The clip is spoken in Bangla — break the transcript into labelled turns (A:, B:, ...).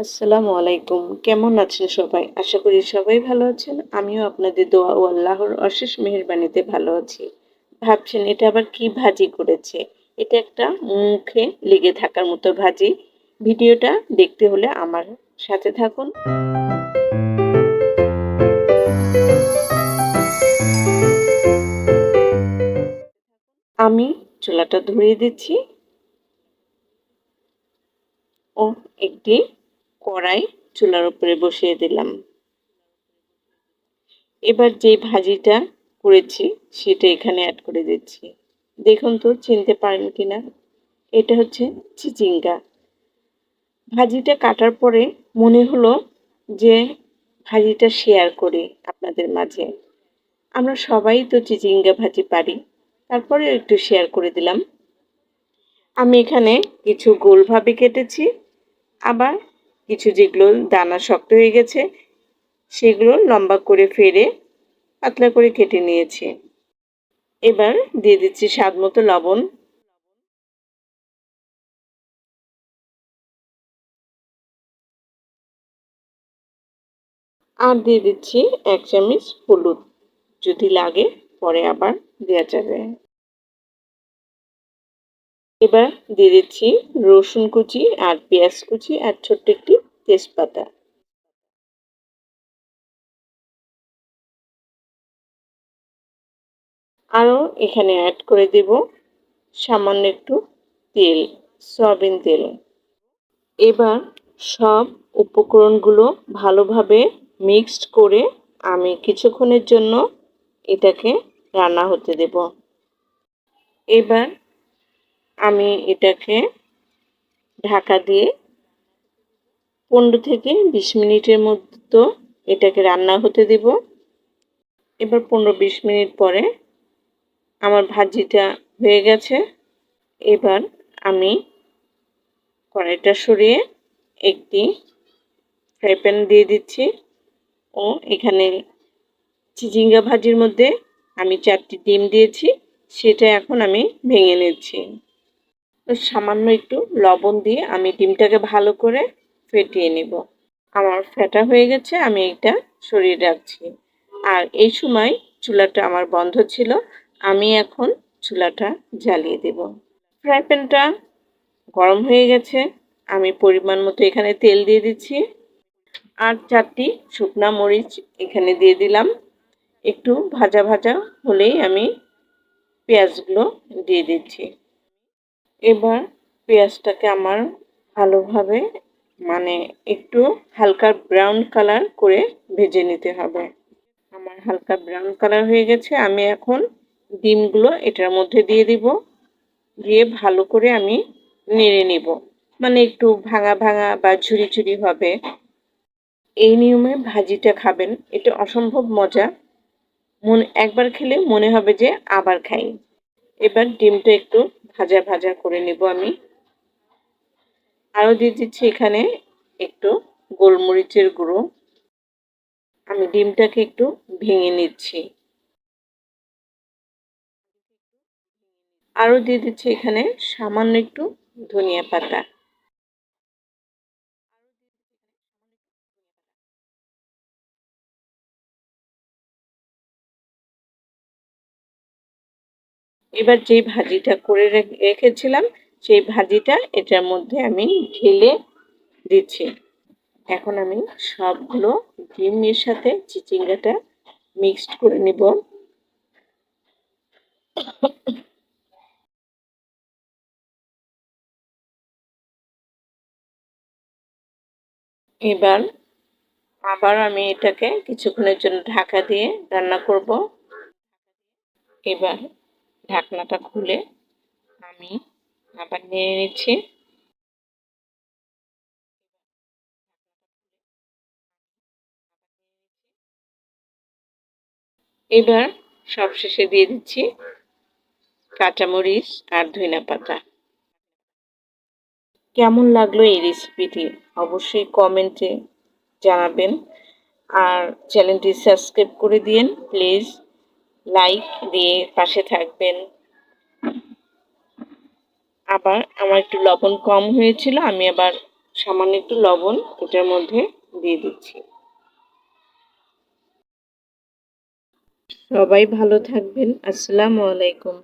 A: আসসালামু আলাইকুম। কেমন আছেন সবাই? আশা করি সবাই ভালো আছেন। আমিও আপনাদের দোয়া ও আল্লাহর অশেষ মেহেরবানিতে ভালো আছি। ভাবছেন এটা আবার কি ভাজি করেছে? এটা একটা মুখে লেগে থাকার মতো ভাজি। ভিডিওটা দেখতে হলে আমার সাথে থাকুন। আমি চুলাটা ধরিয়ে দিচ্ছি ও একটি কড়াই চুলার উপরে বসিয়ে দিলাম। এবার যে ভাজিটা করেছি সেটা এখানে অ্যাড করে দিচ্ছি। দেখুন তো চিনতে পারেন কিনা? এটা হচ্ছে চিচিঙ্গা। ভাজিটা কাটার পরে মনে হলো যে ভাজিটা শেয়ার করি আপনাদের মাঝে। আমরা সবাই তো চিচিঙ্গা ভাজি পারি। তারপরেও একটু শেয়ার করে দিলাম। আমি এখানে কিছু গোলভাবে কেটেছি, আবার কিছু যেগুলো দানা শক্ত হয়ে গেছে সেগুলো লম্বা করে ফেলে পাতলা করে কেটে নিয়েছি। এবার দিয়ে দিচ্ছি স্বাদমতো লবণ, আর দিয়ে দিচ্ছি ১ চামচ হলুদ। যদি লাগে পরে আবার দেওয়া যাবে। এবার দিয়ে দিচ্ছি রসুন কুচি আর পেঁয়াজ কুচি আর ছোট্ট একটি তেজপাতা। আরও এখানে অ্যাড করে দেব সামান্য একটু তেল, সয়াবিন তেল। এবার সব উপকরণগুলো ভালোভাবে মিক্সড করে আমি কিছুক্ষণের জন্য এটাকে রান্না হতে দেব। এবার আমি এটাকে ঢাকা দিয়ে ১৫ থেকে ২০ মিনিটের মতো এটাকে রান্না হতে দেব। এবার ১৫-২০ মিনিট পরে আমার ভাজিটা হয়ে গেছে। এবার আমি কড়াইটা সরিয়ে একটি ফ্রাই প্যান দিয়ে দিচ্ছি ও এখানে চিচিঙ্গা ভাজির মধ্যে আমি ৪টি ডিম দিয়েছি, সেটা এখন আমি ভেঙে নিচ্ছি। সামান্য একটু লবণ দিয়ে আমি ডিমটাকে ভালো করে ফেটিয়ে নেব। আমার ফেটা হয়ে গেছে, আমি এটা সরিয়ে রাখছি। আর এই সময় চুলাটা আমার বন্ধ ছিল, আমি এখন চুলাটা জ্বালিয়ে দেব। ফ্রাই প্যানটা গরম হয়ে গেছে, আমি পরিমাণ মতো এখানে তেল দিয়ে দিচ্ছি আর ৪টি শুকনা মরিচ এখানে দিয়ে দিলাম। একটু ভাজা ভাজা হলেই আমি পেঁয়াজগুলো দিয়ে দিচ্ছি। এবার পেঁয়াজটাকে আমার ভালোভাবে মানে একটু হালকা ব্রাউন কালার করে ভেজে নিতে হবে। আমার হালকা ব্রাউন কালার হয়ে গেছে, আমি এখন ডিমগুলো এটার মধ্যে দিয়ে দিব। দিয়ে ভালো করে আমি নেড়ে নিব। মানে একটু ভাঙা ভাঙা বা ঝুরি ঝুরি হবে। এই নিয়মে ভাজিটা খাবেন, এটা অসম্ভব মজা। একবার খেলে মনে হবে যে আবার খাই। এবার ডিমটা একটু ভাজা ভাজা করে নেব আমি। আরও দিয়ে দিচ্ছি এখানে একটু গোলমরিচের গুঁড়ো। আমি ডিমটাকে একটু ভেঙে নিচ্ছি। আরও দিয়ে দিচ্ছি এখানে সামান্য একটু ধনিয়া পাতা। এবার যেই ভাজিটা করে রেখেছিলাম সেই ভাজিটা এটার মধ্যে আমি ঢেলে দিচ্ছি। এখন আমি সবগুলো ডিমের সাথে চিচিঙ্গাটা মিক্সড করে নিব। এবার আবার আমি এটাকে কিছুক্ষণের জন্য ঢাকা দিয়ে রান্না করব। এবার ঢাকনাটা খুলে আমি আবার নেড়ে নিচ্ছি। এবার সবশেষে দিয়ে দিচ্ছি কাঁচামরিচ আর ধনিয়াপাতা। কেমন লাগলো এই রেসিপিটি অবশ্যই কমেন্টে জানাবেন। আর চ্যানেলটি সাবস্ক্রাইব করে দিন প্লিজ। লাইক দিয়ে পাশে থাকবেন। আবার আমার একটু লবণ কম হয়েছিল, আমি আবার সামান্য একটু লবণ এটার মধ্যে দিয়ে দিচ্ছি। সবাই ভালো থাকবেন। আসসালামু আলাইকুম।